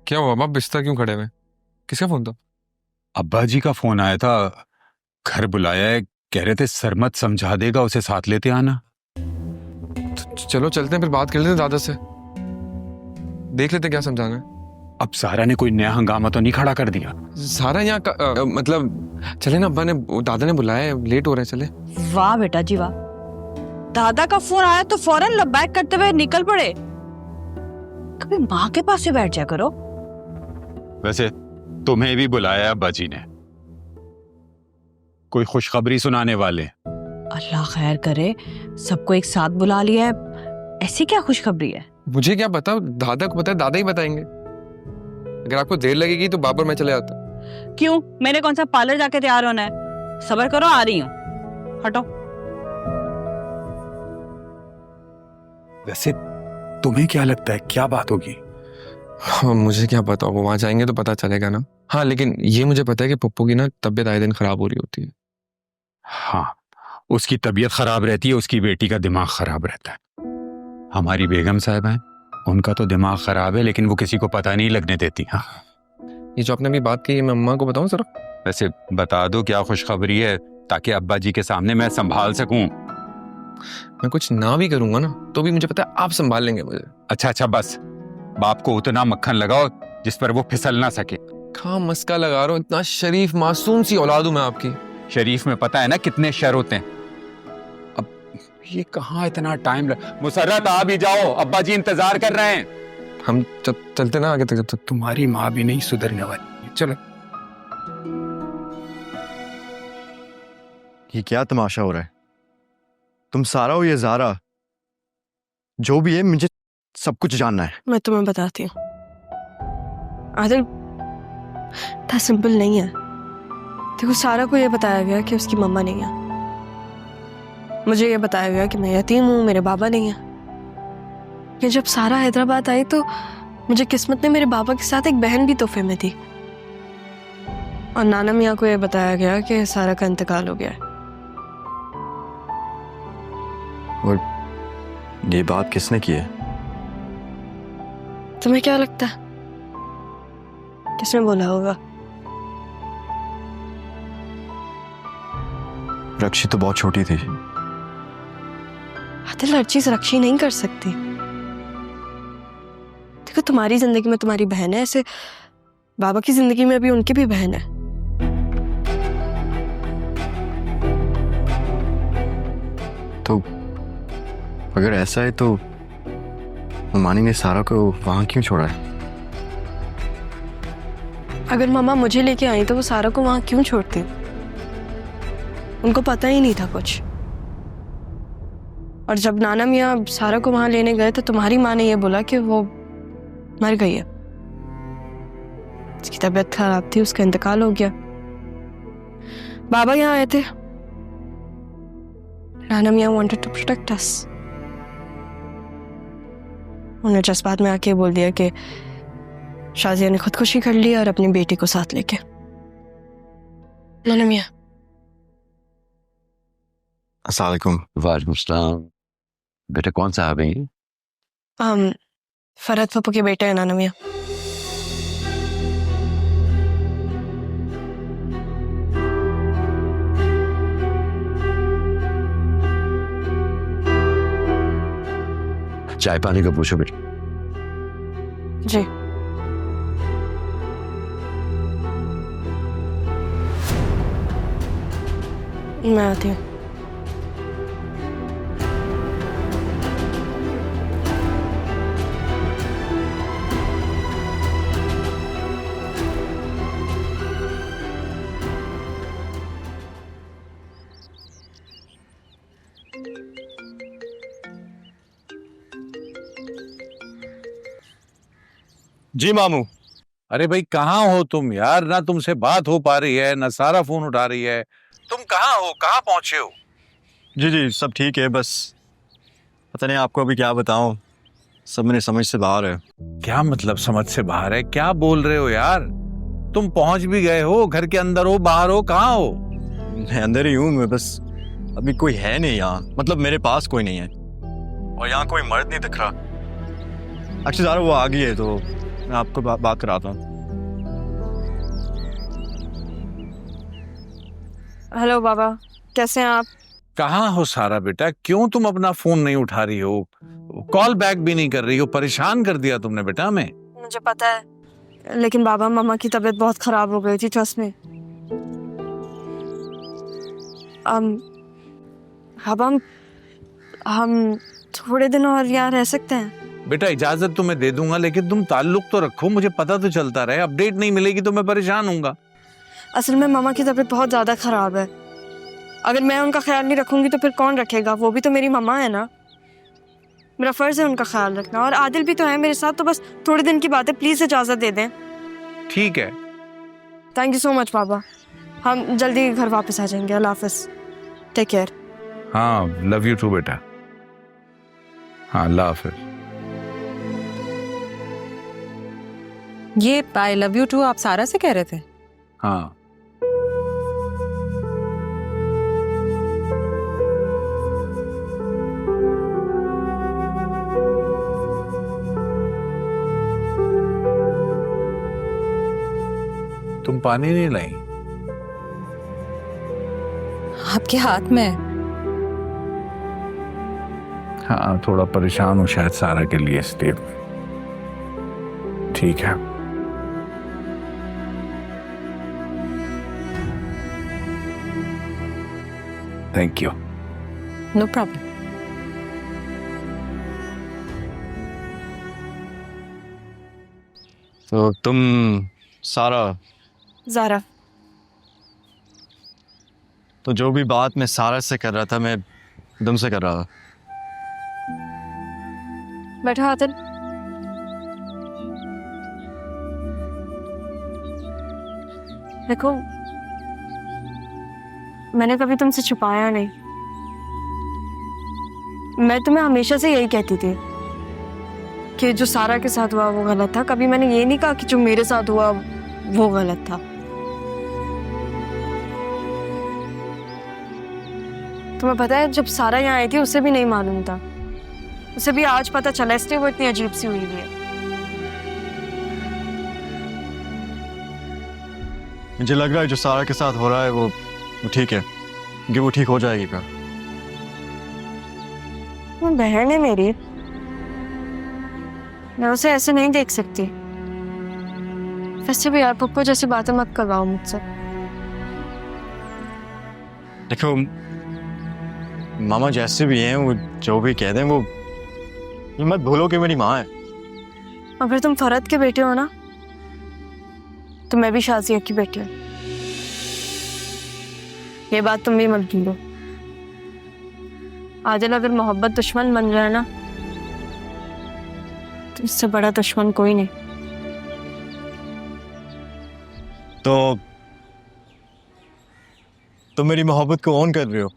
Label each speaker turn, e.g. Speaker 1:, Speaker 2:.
Speaker 1: क्या हुआ बाप, बिस्तर क्यों खड़े हुए? किसका फोन था?
Speaker 2: अब्बा जी का फोन आया था, घर बुलाया है, कह रहे थे सरमत समझा देगा, उसे साथ लेते आना।
Speaker 1: तो चलो चलते हैं, फिर बात कर लेते हैं दादा से, देख लेते हैं क्या समझाना है।
Speaker 2: अब सारा ने कोई नया हंगामा तो नहीं खड़ा कर दिया?
Speaker 1: सारा यहाँ मतलब चले ना, अब्बा ने दादा ने बुलाया है, लेट हो रहे हैं, चले।
Speaker 3: वाह बेटा जी वाह, दादा का फोन आया तो फौरन लबैक करते हुए निकल पड़े। कभी माँ के पास ही बैठ जाया करो।
Speaker 2: वैसे तुम्हें भी बुलाया अब्बा जी ने, कोई खुशखबरी सुनाने वाले।
Speaker 3: अल्लाह खैर करे, सबको एक साथ बुला लिया है, ऐसी क्या खुशखबरी है?
Speaker 1: मुझे क्या पता, दादा को पता है, दादा ही बताएंगे। अगर आपको देर लगेगी तो बाबर मैं चले आता।
Speaker 3: क्यों, मैंने कौन सा पार्लर जाके तैयार होना है? सब्र करो, आ रही हूँ, हटो।
Speaker 2: वैसे तुम्हें क्या लगता है क्या बात होगी?
Speaker 1: हाँ, मुझे क्या पता, वो वहां जाएंगे तो पता चलेगा ना। हाँ, लेकिन ये मुझे पता है कि पप्पू की ना तबीयत आए दिन खराब हो रही होती है।
Speaker 2: हाँ, उसकी तबीयत खराब रहती है, उसकी बेटी का दिमाग खराब रहता है। हमारी बेगम साहब हैं, उनका तो दिमाग खराब है, लेकिन वो किसी को पता नहीं लगने देती। हाँ,
Speaker 1: ये जो आपने अभी बात की, मैं अम्मा को बताऊं जरा?
Speaker 2: वैसे बता दो क्या खुशखबरी है, ताकि अब्बा जी के सामने मैं संभाल सकूं।
Speaker 1: मैं कुछ ना भी करूंगा ना तो भी मुझे पता है आप संभाल लेंगे मुझे।
Speaker 2: अच्छा बस, बाप को उतना मक्खन लगाओ जिस पर वो फिसल ना सके।
Speaker 1: कहाँ मस्का लगा रहा हूँ, इतना शरीफ मासूम सी औलाद हूं मैं आपकी।
Speaker 2: शरीफ में पता है ना कितने शर होते हैं। अब ये कहाँ इतना टाइम मुसर्रत, आ भी जाओ, अब्बा जी इंतजार कर रहे हैं।
Speaker 1: हम चलते ना आगे तक, जब तक
Speaker 2: तुम्हारी माँ भी नहीं सुधरने वाली। चलो।
Speaker 4: ये क्या तमाशा हो रहा है? तुम सारा हो ये ज़ारा, जो भी है मुझे सब कुछ जानना है।
Speaker 5: मैं तुम्हें बताती हूँ आदिल, इतना सिंपल नहीं है। देखो, सारा को ये बताया गया कि उसकी मम्मा नहीं है, मुझे ये बताया गया कि मैं यतीम हूँ, मेरे बाबा नहीं है। कि जब सारा हैदराबाद आई तो मुझे किस्मत ने मेरे बाबा के साथ एक बहन भी तोहफे में दी, और नाना मियाँ को ये बताया गया कि सारा का इंतकाल हो गया है।
Speaker 4: और ये बात किसने की है?
Speaker 5: तुम्हें क्या लगता है किसने बोला होगा?
Speaker 4: रक्षी तो बहुत छोटी थी।
Speaker 5: आदिल, हर चीज रक्षी नहीं कर सकती। देखो, तुम्हारी जिंदगी में तुम्हारी बहन है, ऐसे बाबा की जिंदगी में भी उनकी भी बहन है।
Speaker 4: तो अगर ऐसा है तो मानी ने सारा को वहां क्यों छोड़ा है?
Speaker 5: अगर मामा मुझे लेके आई तो वो सारा को वहां क्यों छोड़ती? उनको पता ही नहीं था कुछ। और जब नाना मियाँ सारा को वहां लेने गए तो तुम्हारी माँ ने ये बोला कि वो मर गई है, उसकी तबीयत खराब थी, उसका इंतकाल हो गया। बाबा यहाँ आए थे, नाना मियाँ वांटेड टू प्रोटेक्ट अस। उन्होंने जज्बात में आके बोल दिया कि शाजिया ने खुदकुशी कर ली और अपनी बेटी को साथ लेके। नाना मियाँ।
Speaker 4: अस्सलाम वालेकुम।
Speaker 6: वालेकुम सलाम। बेटा कौन सा है भाई?
Speaker 5: फरहत पप्पू के बेटे हैं नाना मियाँ।
Speaker 6: चाय पानी का पूछो बेटा।
Speaker 5: जी। मैं आती हूँ।
Speaker 4: जी मामू।
Speaker 7: अरे भाई कहाँ हो तुम यार? ना तुमसे बात हो पा रही है, ना सारा फोन उठा रही है। तुम कहाँ हो, कहाँ पहुंचे हो?
Speaker 4: जी सब ठीक है, बस पता नहीं आपको अभी क्या बताऊं, सब मेरे समझ से बाहर है।
Speaker 7: क्या मतलब समझ से बाहर है? क्या बोल रहे हो यार? तुम पहुंच भी गए हो, घर के अंदर हो, बाहर हो, कहाँ हो?
Speaker 4: मैं अंदर ही हूँ, मैं बस अभी कोई है नहीं यहाँ, मतलब मेरे पास कोई नहीं है और यहाँ कोई मर्द नहीं दिख रहा। एक्चुअली ज़ारा वो आ गई है तो मैं आपको बात कराता हूँ।
Speaker 5: हेलो बाबा, कैसे हैं आप?
Speaker 7: कहाँ हो सारा बेटा? क्यों तुम अपना फोन नहीं उठा रही हो? कॉल बैक भी नहीं कर रही हो। परेशान कर दिया तुमने बेटा हमें।
Speaker 5: मुझे पता है, लेकिन बाबा मम्मा की तबीयत बहुत खराब हो गई थी, ट्रस्ट में। अब हम थोड़े दिन और यहाँ रह सकते हैं?
Speaker 7: बेटा इजाजत तो मैं दे दूंगा, लेकिन तुम ताल्लुक तो रखो, मुझे पता तो चलता रहे। अपडेट नहीं मिलेगी तो मैं परेशान हूँगा।
Speaker 5: असल में मम्मा की तबीयत बहुत ज़्यादा ख़राब है। अगर मैं उनका ख्याल नहीं रखूंगी तो फिर कौन रखेगा? वो भी तो मेरी मम्मा है ना। मेरा फ़र्ज़ है उनका ख्याल रखना, और आदिल भी तो है मेरे साथ। तो बस थोड़े दिन की बात है, प्लीज़ इजाज़त दे दें।
Speaker 7: ठीक है।
Speaker 5: थैंक यू सो मच बाबा। हम जल्दी घर वापस आ जाएंगे। अल्लाह हाफ़िज़, टेक केयर।
Speaker 7: हाँ, लव यू टू बेटा। हाँ, अल्लाह हाफिज।
Speaker 8: ये आई लव यू टू आप सारा से कह रहे थे?
Speaker 7: हाँ। तुम पानी नहीं लाई?
Speaker 8: आपके हाथ में है।
Speaker 7: हाँ, थोड़ा परेशान हूँ शायद सारा के लिए, इसलिए। ठीक है। Thank you.
Speaker 8: No problem.
Speaker 4: तो तुम सारा,
Speaker 5: ज़ारा,
Speaker 4: तो जो भी बात मैं सारा से कर रहा था मैं तुमसे कर रहा था।
Speaker 5: बैठो आदिल। देखो, मैंने कभी तुमसे छुपाया नहीं। मैं तुम्हें हमेशा से यही कहती थी कि जो सारा के साथ हुआ वो गलत था। कभी मैंने ये नहीं कहा कि जो मेरे साथ हुआ वो गलत था। तुम्हें पता है, जब सारा यहाँ आई थी उसे भी नहीं मालूम था। उसे भी आज पता चला, इसलिए वो इतनी अजीब सी हुई हुई है।
Speaker 4: मुझे लग रहा है जो सारा के साथ हो रहा है वो ठीक है, क्योंकि वो ठीक हो जाएगी फिर।
Speaker 5: वो बहन है मेरी, मैं उसे ऐसे नहीं देख सकती। वैसे भी यार पप्पू जैसी बातें मत करवाओ मुझसे।
Speaker 4: देखो मामा जैसे भी हैं, वो जो भी कह दें, वो ये मत भूलो कि मेरी माँ है।
Speaker 5: अगर तुम फरहत के बेटे हो ना, तो मैं भी शाजिया की बेटी हूँ। ये बात तुम भी मत भूलो। आदिल अगर मोहब्बत दुश्मन बन रहा है ना, तो इससे बड़ा दुश्मन कोई नहीं।
Speaker 4: तो तुम मेरी मोहब्बत को ऑन कर रहे हो।